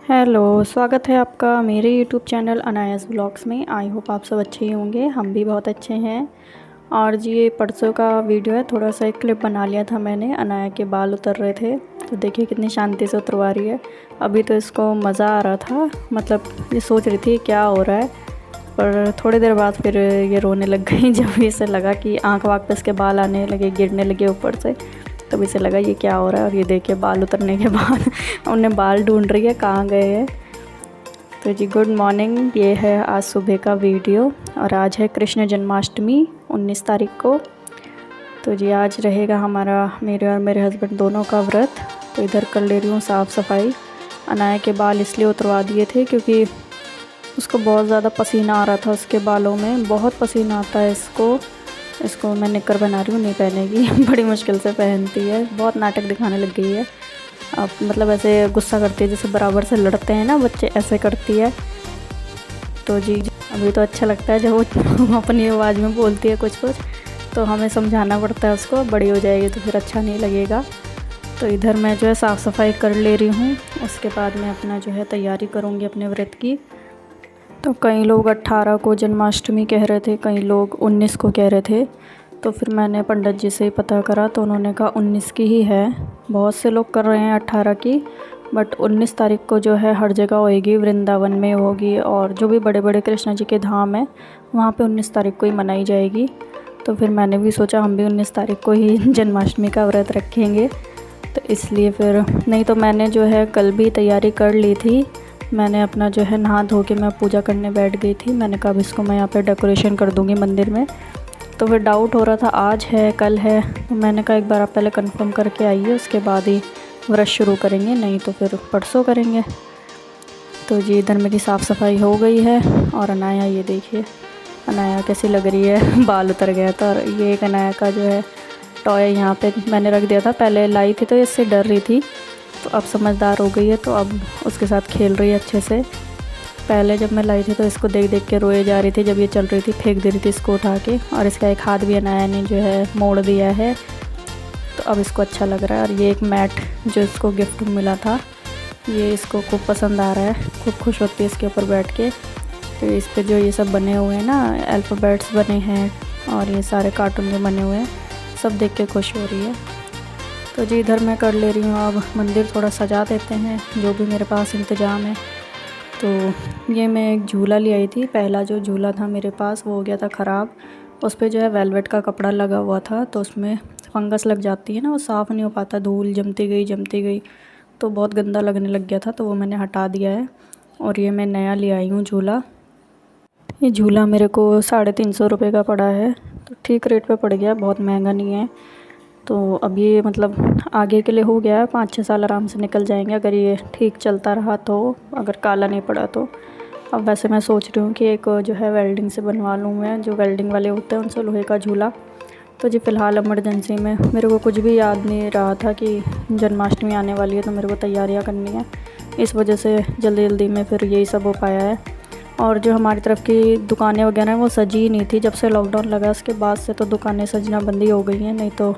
Hello, स्वागत है आपका मेरे यूट्यूब चैनल अनायास व्लॉग्स में। आई होप आप सब अच्छे ही होंगे, हम भी बहुत अच्छे हैं। और जी ये परसों का वीडियो है, थोड़ा सा एक क्लिप बना लिया था मैंने। अनाया के बाल उतर रहे थे तो देखिए कितनी शांति से उतरवा रही है। अभी तो इसको मज़ा आ रहा था, मतलब ये सोच रही थी क्या हो रहा है, पर थोड़ी देर बाद फिर ये रोने लग गई जब इसे लगा कि आँख वाँख पे इसके बाल आने लगे, गिरने लगे ऊपर से। तब इसे लगा ये क्या हो रहा है। और ये देखिए बाल उतरने के बाद उन्हें बाल ढूंढ रही है कहाँ गए हैं। तो जी गुड मॉर्निंग, ये है आज सुबह का वीडियो। और आज है कृष्ण जन्माष्टमी 19 तारीख को। तो जी आज रहेगा हमारा, मेरे और मेरे हस्बैंड दोनों का व्रत। तो इधर कर ले रही हूँ साफ़ सफाई। अनाया के बाल इसलिए उतरवा दिए थे क्योंकि उसको बहुत ज़्यादा पसीना आ रहा था, उसके बालों में बहुत पसीना आता है इसको मैं निकर बना रही हूँ, नहीं पहनेगी बड़ी मुश्किल से पहनती है, बहुत नाटक दिखाने लग गई है अब। मतलब ऐसे गुस्सा करती है जैसे बराबर से लड़ते हैं ना बच्चे, ऐसे करती है। तो जी अभी तो अच्छा लगता है जब वो अपनी आवाज़ में बोलती है कुछ कुछ, तो हमें समझाना पड़ता है उसको। बड़ी हो जाएगी तो फिर अच्छा नहीं लगेगा। तो इधर मैं जो है साफ़ सफाई कर ले रही हूँ, उसके बाद मैं अपना जो है तैयारी करूँगी अपने व्रत की। तो कई लोग 18 को जन्माष्टमी कह रहे थे, कई लोग 19 को कह रहे थे। तो फिर मैंने पंडित जी से पता करा तो उन्होंने कहा 19 की ही है। बहुत से लोग कर रहे हैं 18 की, बट 19 तारीख को जो है हर जगह होएगी, वृंदावन में होगी और जो भी बड़े बड़े कृष्ण जी के धाम है वहाँ पे 19 तारीख को ही मनाई जाएगी। तो फिर मैंने भी सोचा हम भी 19 तारीख को ही जन्माष्टमी का व्रत रखेंगे। तो इसलिए फिर, नहीं तो मैंने जो है कल भी तैयारी कर ली थी। मैंने अपना जो है नहा धो के मैं पूजा करने बैठ गई थी। मैंने कहा अब इसको मैं यहाँ पे डेकोरेशन कर दूँगी मंदिर में। तो फिर डाउट हो रहा था आज है कल है, तो मैंने कहा एक बार आप पहले कंफर्म करके आइए, उसके बाद ही व्रत शुरू करेंगे, नहीं तो फिर परसों करेंगे। तो जी इधर मेरी साफ़ सफाई हो गई है। और अनाया ये देखिए, अनाया कैसी लग रही है बाल उतर गया था। और ये एक अनाया का जो है टॉय यहाँ पे मैंने रख दिया था, पहले लाई थी तो इससे डर रही थी, तो अब समझदार हो गई है तो अब उसके साथ खेल रही है अच्छे से। पहले जब मैं लाई थी तो इसको देख देख के रोए जा रही थी, जब ये चल रही थी फेंक दे रही थी इसको उठा के। और इसका एक हाथ भी अनाया ने जो है मोड़ दिया है, तो अब इसको अच्छा लग रहा है। और ये एक मैट जो इसको गिफ्ट मिला था, ये इसको खूब पसंद आ रहा है, खूब खुश होती है इसके ऊपर बैठ के। तो इस पर जो ये सब बने हुए हैं ना, अल्फ़ाबेट्स बने हैं और ये सारे कार्टून जो बने हुए हैं, सब देख के खुश हो रही है। तो जी इधर मैं कर ले रही हूँ, अब मंदिर थोड़ा सजा देते हैं जो भी मेरे पास इंतज़ाम है। तो ये मैं एक झूला ले आई थी, पहला जो झूला था मेरे पास वो हो गया था ख़राब। उस पर जो है वेलवेट का कपड़ा लगा हुआ था, तो उसमें फंगस लग जाती है ना, वो साफ़ नहीं हो पाता, धूल जमती गई तो बहुत गंदा लगने लग गया था, तो वो मैंने हटा दिया है। और ये मैं नया ले आई हूँ झूला। ये झूला मेरे को 350 रुपये का पड़ा है, तो ठीक रेट पे पड़ गया, बहुत महंगा नहीं है। तो अब ये मतलब आगे के लिए हो गया है, 5-6 साल आराम से निकल जाएंगे अगर ये ठीक चलता रहा, तो अगर काला नहीं पड़ा तो। अब वैसे मैं सोच रही हूँ कि एक जो है वेल्डिंग से बनवा लूँ मैं, जो वेल्डिंग वाले होते हैं उनसे लोहे का झूला। तो जी फ़िलहाल इमरजेंसी में मेरे को कुछ भी याद नहीं रहा था कि जन्माष्टमी आने वाली है, तो मेरे को तैयारियाँ करनी है, इस वजह से जल्दी जल्दी में फिर यही सब हो पाया है। और जो हमारी तरफ की दुकानें वगैरह हैं वो सजी ही नहीं थी, जब से लॉकडाउन लगा उसके बाद से तो दुकानें सजना बंद ही हो गई हैं, नहीं तो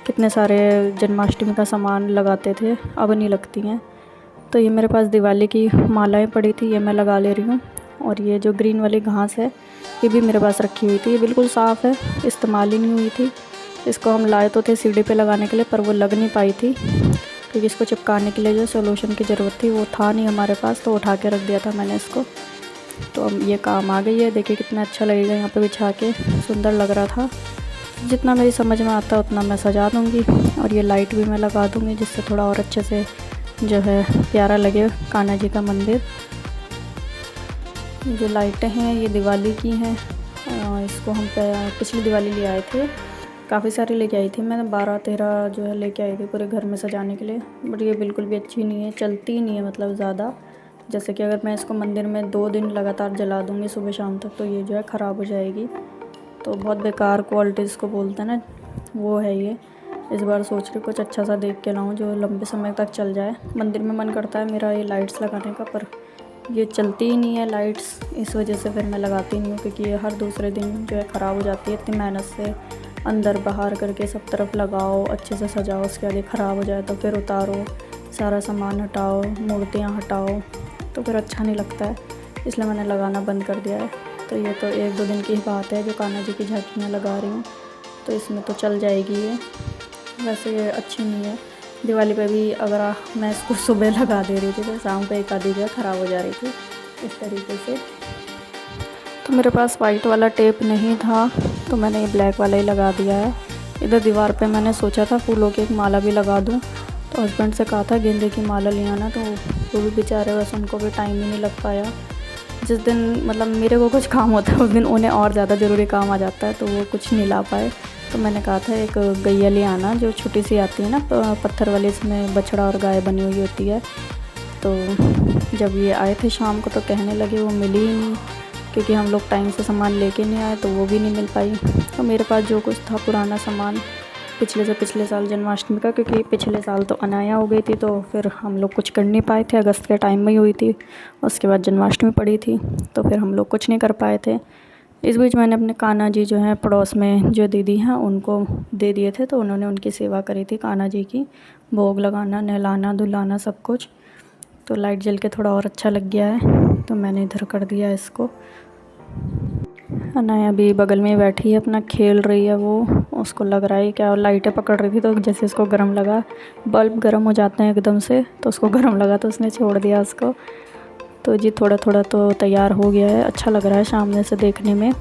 कितने सारे जन्माष्टमी का सामान लगाते थे, अब नहीं लगती हैं। तो ये मेरे पास दिवाली की मालाएं पड़ी थी, ये मैं लगा ले रही हूँ। और ये जो ग्रीन वाली घास है ये भी मेरे पास रखी हुई थी, ये बिल्कुल साफ़ है, इस्तेमाल ही नहीं हुई थी। इसको हम लाए तो थे सीढ़ी पे लगाने के लिए, पर वो लग नहीं पाई थी क्योंकि इसको चिपकाने के लिए जो सोल्यूशन की ज़रूरत थी वो था नहीं हमारे पास, तो उठा के रख दिया था मैंने इसको। तो अब ये काम आ गई है, देखिए कितना अच्छा लगेगा यहाँ पे बिछा के, सुंदर लग रहा था। जितना मेरी समझ में आता है उतना मैं सजा दूँगी। और ये लाइट भी मैं लगा दूँगी जिससे थोड़ा और अच्छे से जो है प्यारा लगे कान्हा जी का मंदिर। जो लाइटें हैं ये दिवाली की हैं, इसको हम पिछली दिवाली ले आए थे, काफ़ी सारी लेके आई थी मैं, 12-13 जो है लेके आई थी पूरे घर में सजाने के लिए। बट ये बिल्कुल भी अच्छी नहीं है, चलती ही नहीं है मतलब ज़्यादा। जैसे कि अगर मैं इसको मंदिर में 2 दिन लगातार जला दूँगी सुबह शाम तक, तो ये जो है ख़राब हो जाएगी। तो बहुत बेकार क्वालिटी इसको बोलते हैं ना, वो है ये। इस बार सोच रही कुछ अच्छा सा देख के लाऊं जो लंबे समय तक चल जाए। मंदिर में मन करता है मेरा ये लाइट्स लगाने का, पर ये चलती ही नहीं है लाइट्स, इस वजह से फिर मैं लगाती नहीं हूँ, क्योंकि ये हर दूसरे दिन जो है ख़राब हो जाती है। इतनी मेहनत से अंदर बाहर करके सब तरफ लगाओ, अच्छे से सजाओ, उसके बाद ये ख़राब हो जाए तो फिर उतारो, सारा सामान हटाओ, मूर्तियाँ हटाओ, तो फिर अच्छा नहीं लगता है, इसलिए मैंने लगाना बंद कर दिया है। तो ये तो 1-2 दिन की बात है जो कान्हा जी की झांकियाँ लगा रही हूँ, तो इसमें तो चल जाएगी ये। वैसे ये अच्छी नहीं है। दिवाली पे भी अगर मैं इसको सुबह लगा दे रही थी तो शाम को एक आधी जो है ख़राब हो जा रही थी इस तरीके से। तो मेरे पास वाइट वाला टेप नहीं था तो मैंने ये ब्लैक वाला ही लगा दिया है। इधर दीवार पे मैंने सोचा था फूलों की एक माला भी लगा दूँ, तो हस्बैंड से कहा था गेंदे की माला ले आना, तो वो भी बेचारे बस उनको भी टाइम ही नहीं लग पाया। जिस दिन मतलब मेरे को कुछ काम होता है उस दिन उन्हें और ज़्यादा ज़रूरी काम आ जाता है, तो वो कुछ नहीं ला पाए। तो मैंने कहा था एक गैया ले आना जो छोटी सी आती है ना पत्थर वाली, इसमें बछड़ा और गाय बनी हुई होती है। तो जब ये आए थे शाम को तो कहने लगे वो मिली ही नहीं, क्योंकि हम लोग टाइम से सामान लेके नहीं आए तो वो भी नहीं मिल पाई। तो मेरे पास जो कुछ था पुराना सामान पिछले से पिछले साल जन्माष्टमी का, क्योंकि पिछले साल तो अनाया हो गई थी तो फिर हम लोग कुछ कर नहीं पाए थे, अगस्त के टाइम में ही हुई थी, उसके बाद जन्माष्टमी पड़ी थी तो फिर हम लोग कुछ नहीं कर पाए थे। इस बीच मैंने अपने कान्हा जी जो हैं पड़ोस में जो दीदी हैं उनको दे दिए थे, तो उन्होंने उनकी सेवा करी थी कान्हा जी की, भोग लगाना, नहलाना धुलाना सब कुछ। तो लाइट जल के थोड़ा और अच्छा लग गया है, तो मैंने इधर कर दिया इसको। अनाया भी बगल में बैठी है अपना खेल रही है, वो उसको लग रहा है क्या, लाइटें पकड़ रही थी तो जैसे उसको गर्म लगा, बल्ब गर्म हो जाते हैं एकदम से, तो उसको गर्म लगा तो उसने छोड़ दिया उसको। तो जी थोड़ा थोड़ा तो तैयार हो गया है, अच्छा लग रहा है सामने से देखने में।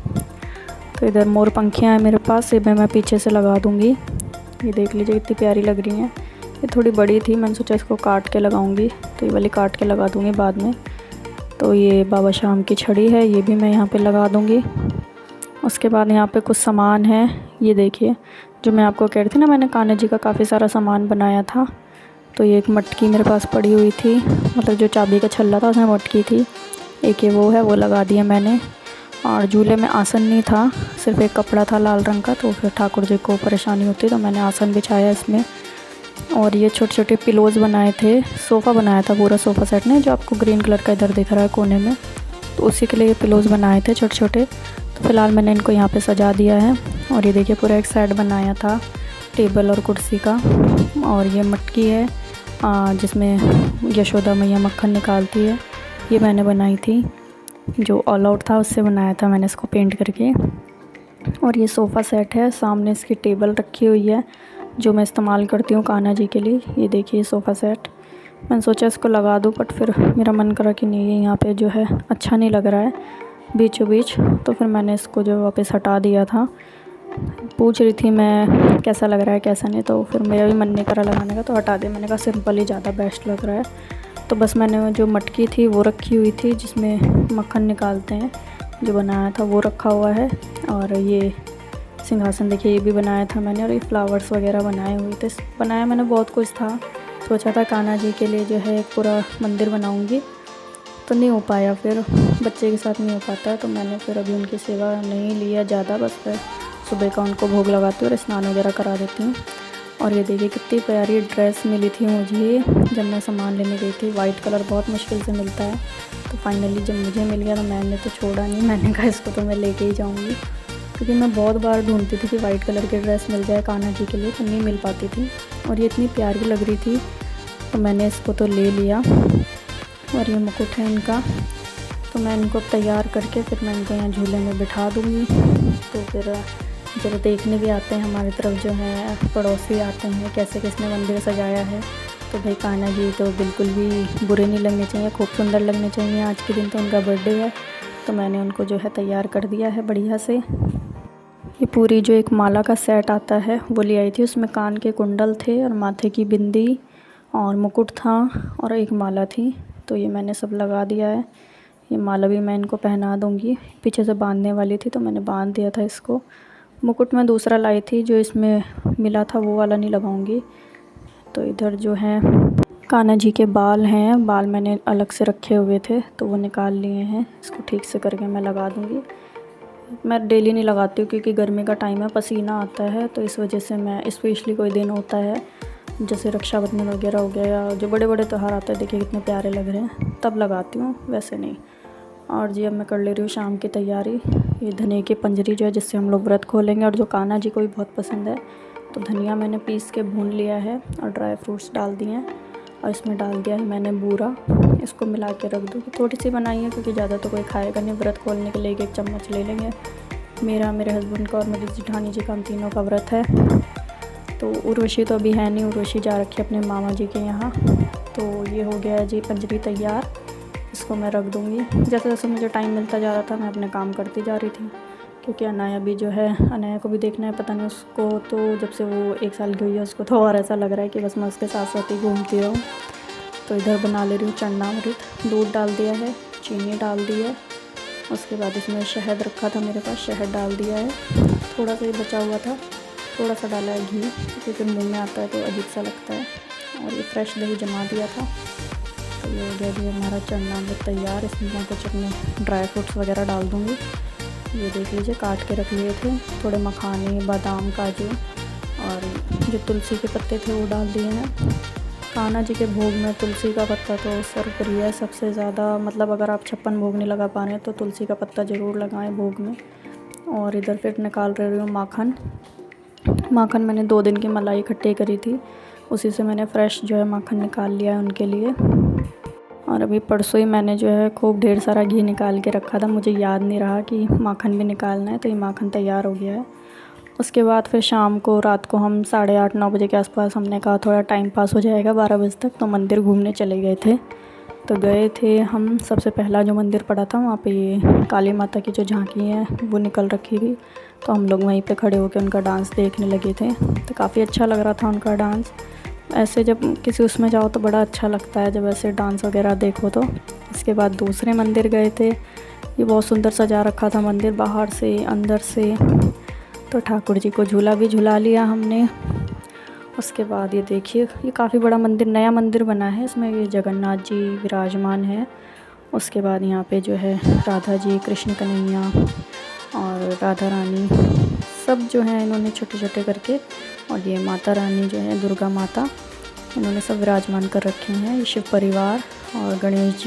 तो इधर मोर पंखियाँ हैं मेरे पास, ये मैं पीछे से लगा दूँगी। ये देख लीजिए कितनी प्यारी लग रही हैं। ये थोड़ी बड़ी थी, मैंने सोचा इसको काट के लगाऊंगी, तो ये वाली काट के लगा दूँगी बाद में। तो ये बाबा शाम की छड़ी है, ये भी मैं यहाँ पे लगा दूँगी। उसके बाद यहाँ पे कुछ सामान है, ये देखिए जो मैं आपको कह रही थी ना, मैंने कान्हा जी का काफ़ी सारा सामान बनाया था। तो ये एक मटकी मेरे पास पड़ी हुई थी, मतलब जो चाबी का छल्ला था उसमें मटकी थी, एक ये वो है, वो लगा दिया मैंने। और झूले में आसन नहीं था, सिर्फ एक कपड़ा था लाल रंग का, तो फिर ठाकुर जी को परेशानी होती तो मैंने आसन बिछाया इसमें। और ये छोटे छोटे पिलोज़ बनाए थे, सोफ़ा बनाया था पूरा, सोफ़ा सेट ने जो आपको ग्रीन कलर का इधर दिख रहा है कोने में, तो उसी के लिए ये पिलोज़ बनाए थे छोटे छोटे। तो फ़िलहाल मैंने इनको यहाँ पे सजा दिया है। और ये देखिए पूरा एक सेट बनाया था टेबल और कुर्सी का। और ये मटकी है जिसमें यशोदा मैया मक्खन निकालती है, ये मैंने बनाई थी, जो ऑल आउट था उससे बनाया था मैंने इसको पेंट करके। और ये सोफ़ा सेट है, सामने इसकी टेबल रखी हुई है जो मैं इस्तेमाल करती हूँ कान्हा जी के लिए। ये देखिए सोफ़ा सेट, मैंने सोचा इसको लगा दूँ, बट फिर मेरा मन करा कि नहीं ये यहाँ पे जो है अच्छा नहीं लग रहा है बीचों बीच, तो फिर मैंने इसको जो वापस हटा दिया था। पूछ रही थी मैं कैसा लग रहा है कैसा नहीं, तो फिर मेरा भी मन नहीं करा लगाने का, तो हटा दिया। मैंने कहा सिंपल ही ज़्यादा बेस्ट लग रहा है। तो बस मैंने जो मटकी थी वो रखी हुई थी जिसमें मक्खन निकालते हैं, जो बनाया था वो रखा हुआ है। और ये सिंहासन देखिए ये भी बनाया था मैंने, और ये फ्लावर्स वगैरह बनाए हुए थे, बनाया मैंने बहुत कुछ था। सोचा था कान्हा जी के लिए जो है एक पूरा मंदिर बनाऊंगी, तो नहीं हो पाया, फिर बच्चे के साथ नहीं हो पाता है, तो मैंने फिर अभी उनकी सेवा नहीं लिया ज़्यादा, बस फिर सुबह का उनको भोग लगाती हूँ और स्नान वगैरह करा देती हूँ। और ये देखिए कितनी प्यारी ड्रेस मिली थी मुझे जब मैं सामान लेने गई थी, वाइट कलर बहुत मुश्किल से मिलता है, तो फाइनली जब मुझे मिल गया तो मैंने तो छोड़ा नहीं, मैंने कहा इसको तो मैं लेके ही जाऊँगी, क्योंकि मैं बहुत बार ढूंढती थी कि वाइट कलर की ड्रेस मिल जाए कान्हा जी के लिए, तो नहीं मिल पाती थी। और ये इतनी प्यारी लग रही थी तो मैंने इसको तो ले लिया। और ये मुकुट है इनका, तो मैं इनको तैयार करके फिर मैं इनको यहाँ झूले में बिठा दूँगी। तो फिर जब देखने भी आते हैं हमारी तरफ जो है पड़ोसी आते हैं कैसे किसने मंदिर सजाया है, तो भाई कान्हा जी तो बिल्कुल भी बुरे नहीं लगने चाहिए, खूब सुंदर लगने चाहिए। आज के दिन तो उनका बर्थडे है, तो मैंने उनको जो है तैयार कर दिया है बढ़िया से। ये पूरी जो एक माला का सेट आता है वो ले आई थी, उसमें कान के कुंडल थे और माथे की बिंदी और मुकुट था और एक माला थी, तो ये मैंने सब लगा दिया है। ये माला भी मैं इनको पहना दूँगी, पीछे से बांधने वाली थी तो मैंने बांध दिया था इसको। मुकुट मैं दूसरा लाई थी, जो इसमें मिला था वो वाला नहीं लगाऊंगी। तो इधर जो है कान्हा जी के बाल हैं, बाल मैंने अलग से रखे हुए थे तो वो निकाल लिए हैं, इसको ठीक से करके मैं लगा दूँगी। मैं डेली नहीं लगाती हूँ क्योंकि गर्मी का टाइम है, पसीना आता है, तो इस वजह से मैं स्पेशली कोई दिन होता है जैसे रक्षाबंधन वगैरह हो गया या जो बड़े बड़े त्यौहार आते हैं, देखिए कितने प्यारे लग रहे हैं, तब लगाती हूँ, वैसे नहीं। और जी अब मैं कर ले रही हूँ शाम की तैयारी। ये धनिया की पंजरी जो है जिससे हम लोग व्रत खोलेंगे, और जो कान्हा जी को भी बहुत पसंद है, तो धनिया मैंने पीस के भून लिया है और ड्राई फ्रूट्स डाल दिए हैं, और इसमें डाल दिया है मैंने बूरा, इसको मिला के रख दूँ। थोड़ी सी बनाई है क्योंकि ज़्यादा तो कोई खाएगा नहीं। व्रत खोलने के लिए एक चम्मच ले लेंगे। मेरा, मेरे हस्बैंड का और मेरी जेठानी जी का, हम तीनों का व्रत है। तो उर्वशी तो अभी है नहीं, उर्वशी जा रखी है अपने मामा जी के यहाँ। तो ये हो गया है जी पंजरी तैयार। इसको मैं रख दूँगी। जैसे जैसे मुझे टाइम मिलता जा रहा था मैं अपने काम करती जा रही थी, क्योंकि अनाया भी जो है, अनाया को भी देखना है। पता नहीं उसको तो जब से वो 1 साल की हुई है उसको तो और ऐसा लग रहा है कि बस मैं उसके साथ साथ ही घूमती रहूँ। तो इधर बना ले रही हूँ चना अमृत। दूध डाल दिया है, चीनी डाल दी है, उसके बाद इसमें शहद रखा था मेरे पास, शहद डाल दिया है। थोड़ा सा ही बचा हुआ था, थोड़ा सा डाला है घी, क्योंकि मुँह में आता है तो अजीब सा लगता है। और ये फ्रेश दही जमा दिया था। तो ये हो गया जी हमारा चना अमृत तैयार। इसमें मैं कुछ अपने ड्राई फ्रूट्स वगैरह डाल दूँगी। ये देख लीजिए काट के रख लिए थे, थोड़े मखाने, बादाम, काजू और जो तुलसी के पत्ते थे वो डाल दिए हैं। कान्हा जी के भोग में तुलसी का पत्ता तो सर्वप्रिय है सबसे ज़्यादा। मतलब अगर आप 56 भोग नहीं लगा पा रहे हैं तो तुलसी का पत्ता ज़रूर लगाएं भोग में। और इधर फिर निकाल रही हूँ माखन। माखन मैंने 2 दिन की मलाई इकट्ठी करी थी, उसी से मैंने फ्रेश जो है माखन निकाल लिया है उनके लिए। और अभी परसों ही मैंने जो है खूब ढेर सारा घी निकाल के रखा था, मुझे याद नहीं रहा कि माखन भी निकालना है। तो ये माखन तैयार हो गया है। उसके बाद फिर शाम को, रात को हम 8:30-9 बजे के आसपास हमने कहा थोड़ा टाइम पास हो जाएगा 12 बजे तक, तो मंदिर घूमने चले गए थे। तो गए थे हम, सबसे पहला जो मंदिर पड़ा था वहाँ पे ये काली माता की जो झांकी है वो निकल रखी थी। तो हम लोग वहीं पे खड़े होकर उनका डांस देखने लगे थे। तो काफ़ी अच्छा लग रहा था उनका डांस। ऐसे जब किसी उसमें जाओ तो बड़ा अच्छा लगता है, जब ऐसे डांस वगैरह देखो तो। इसके बाद दूसरे मंदिर गए थे। ये बहुत सुंदर सजा रखा था मंदिर, बाहर से अंदर से। तो ठाकुर जी को झूला भी झूला लिया हमने। उसके बाद ये देखिए, ये काफ़ी बड़ा मंदिर, नया मंदिर बना है। इसमें ये जगन्नाथ जी विराजमान है। उसके बाद यहाँ पे जो है राधा जी, कृष्ण कन्हैया और राधा रानी सब जो है इन्होंने छोटे छोटे करके, और ये माता रानी जो है दुर्गा माता, इन्होंने सब विराजमान कर रखे हैं। ये शिव परिवार और गणेश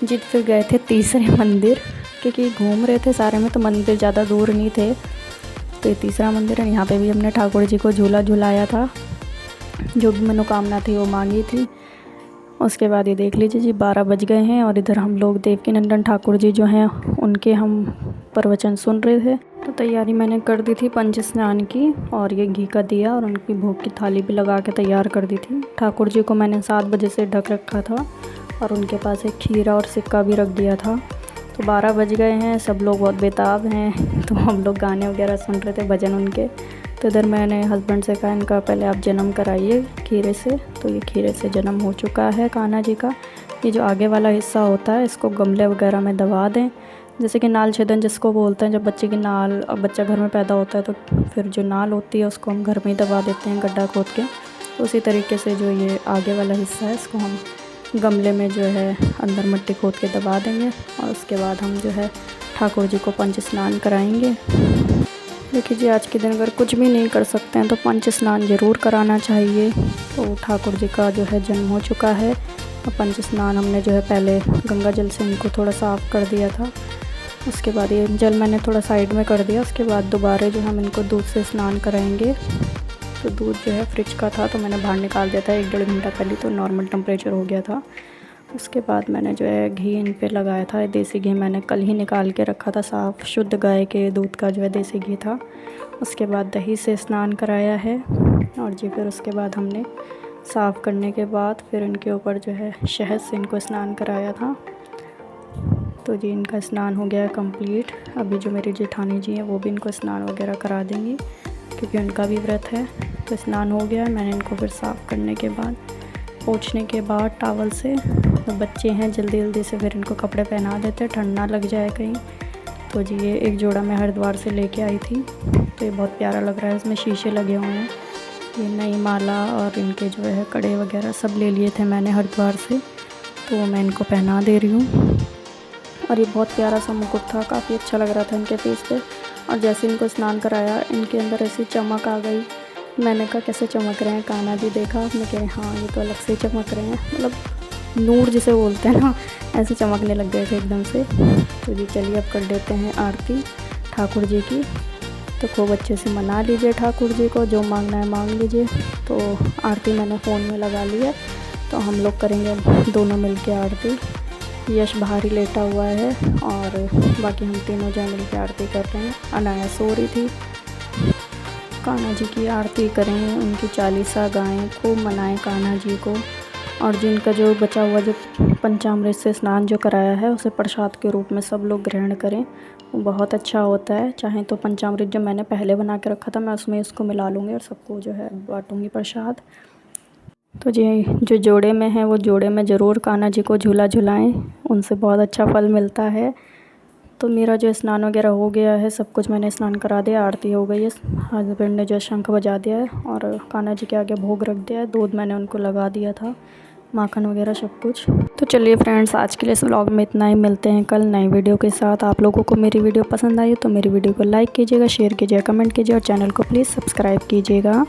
जी। फिर गए थे तीसरे मंदिर, क्योंकि घूम रहे थे सारे में तो मंदिर ज़्यादा दूर नहीं थे। तो ये तीसरा मंदिर है। यहाँ पे भी हमने ठाकुर जी को झूला झुलाया था, जो भी मनोकामना थी वो मांगी थी। उसके बाद ये देख लीजिए जी 12 बज गए हैं और इधर हम लोग देवकीनंदन ठाकुर जी जो हैं उनके हम प्रवचन सुन रहे थे। तो तैयारी मैंने कर दी थी पंच स्नान की, और ये घी का दिया और उनकी भोग की थाली भी लगा के तैयार कर दी थी। ठाकुर जी को मैंने 7 बजे से ढक रखा था और उनके पास एक खीरा और सिक्का भी रख दिया था। तो 12 बज गए हैं, सब लोग बहुत बेताब हैं। तो हम लोग गाने वगैरह सुन रहे थे, भजन उनके। तो इधर मैंने हस्बैंड से कहा इनका पहले आप जन्म कराइए खीरे से। तो ये खीरे से जन्म हो चुका है कान्हा जी का। ये जो आगे वाला हिस्सा होता है इसको गमले वगैरह में दबा दें, जैसे कि नाल छेदन जिसको बोलते हैं। जब बच्चे की नाल, अब बच्चा घर में पैदा होता है तो फिर जो नाल होती है उसको हम घर में ही दबा देते हैं गड्ढा खोद के। तो उसी तरीके से जो ये आगे वाला हिस्सा है इसको हम गमले में जो है अंदर मिट्टी खोद के दबा देंगे। और उसके बाद हम जो है ठाकुर जी को पंच स्नान कराएंगे। देखिए जी, आज के दिन अगर कुछ भी नहीं कर सकते हैं तो पंच स्नान ज़रूर कराना चाहिए। तो ठाकुर जी का जो है जन्म हो चुका है और पंच स्नान हमने जो है पहले गंगा जल से इनको थोड़ा साफ़ कर दिया था। उसके बाद ये जल मैंने थोड़ा साइड में कर दिया। उसके बाद दोबारा जो हम इनको दूध से स्नान कराएंगे। तो दूध जो है फ्रिज का था तो मैंने बाहर निकाल दिया था 1-1.5 घंटा पहले, तो नॉर्मल टेम्परेचर हो गया था। उसके बाद मैंने जो है घी इन पे लगाया था। देसी घी मैंने कल ही निकाल के रखा था, साफ़ शुद्ध गाय के दूध का जो है देसी घी था। उसके बाद दही से स्नान कराया है। और जी फिर उसके बाद हमने साफ़ करने के बाद फिर इनके ऊपर जो है शहद से इनको स्नान कराया था। तो जी इनका स्नान हो गया कंप्लीट। अभी जो मेरी जेठानी जी हैं वो भी इनको स्नान वगैरह करा देंगी, क्योंकि उनका भी व्रत है। तो स्नान हो गया। मैंने इनको फिर साफ़ करने के बाद, पोंछने के बाद टॉवल से, तो बच्चे हैं जल्दी जल्दी से फिर इनको कपड़े पहना देते, ठंड ना लग जाए कहीं। तो जी ये एक जोड़ा मैं हरिद्वार से लेके आई थी, तो ये बहुत प्यारा लग रहा है। इसमें शीशे लगे हुए हैं। ये नई माला और इनके जो है कड़े वगैरह सब ले लिए थे मैंने हरिद्वार से, तो मैं इनको पहना दे रही हूँ। और ये बहुत प्यारा सा मुकुट था, काफ़ी अच्छा लग रहा था इनके फेस पे। और जैसे इनको स्नान कराया इनके अंदर ऐसी चमक आ गई। मैंने कहा कैसे चमक रहे हैं कान्हा जी, देखा आपने? कह रहे हाँ ये तो अलग से चमक रहे हैं, मतलब नूर जिसे बोलते हैं ना, ऐसे चमकने लग गए थे एकदम से। तो जी चलिए अब कर देते हैं आरती ठाकुर जी की। तो खूब अच्छे से मना लीजिए ठाकुर जी को, जो मांगना है मांग लीजिए। तो आरती मैंने फ़ोन में लगा ली है। तो हम लोग करेंगे दोनों मिल के आरती। यश बाहर ही लेटा हुआ है और बाकी हम तीनों जन मिल के आरती कर रहे हैं। अनाया सो रही थी। कान्हा जी की आरती करें, उनकी चालीसा गाएं, खूब मनाएं कान्हा जी को। और जिनका जो बचा हुआ जो पंचामृत से स्नान जो कराया है उसे प्रसाद के रूप में सब लोग ग्रहण करें, वो बहुत अच्छा होता है। चाहे तो पंचामृत जो मैंने पहले बना के रखा था मैं उसमें इसको मिला लूँगी और सबको जो है बांटूँगी प्रसाद। तो जी जो जोड़े में है वो जोड़े में ज़रूर कान्हा जी को झूला झुलाएं, उनसे बहुत अच्छा फल मिलता है। तो मेरा जो स्नान वगैरह हो गया है, सब कुछ मैंने स्नान करा दिया, आरती हो गई है, हस्बैंड ने जो शंख बजा दिया है और कान्हा जी के आगे भोग रख दिया है। दूध मैंने उनको लगा दिया था, माखन वगैरह सब कुछ। तो चलिए फ्रेंड्स, आज के लिए इस व्लॉग में इतना ही। मिलते हैं कल नई वीडियो के साथ। आप लोगों को मेरी वीडियो पसंद आई तो मेरी वीडियो को लाइक कीजिएगा, शेयर कीजिएगा, कमेंट कीजिए और चैनल को प्लीज़ सब्सक्राइब कीजिएगा।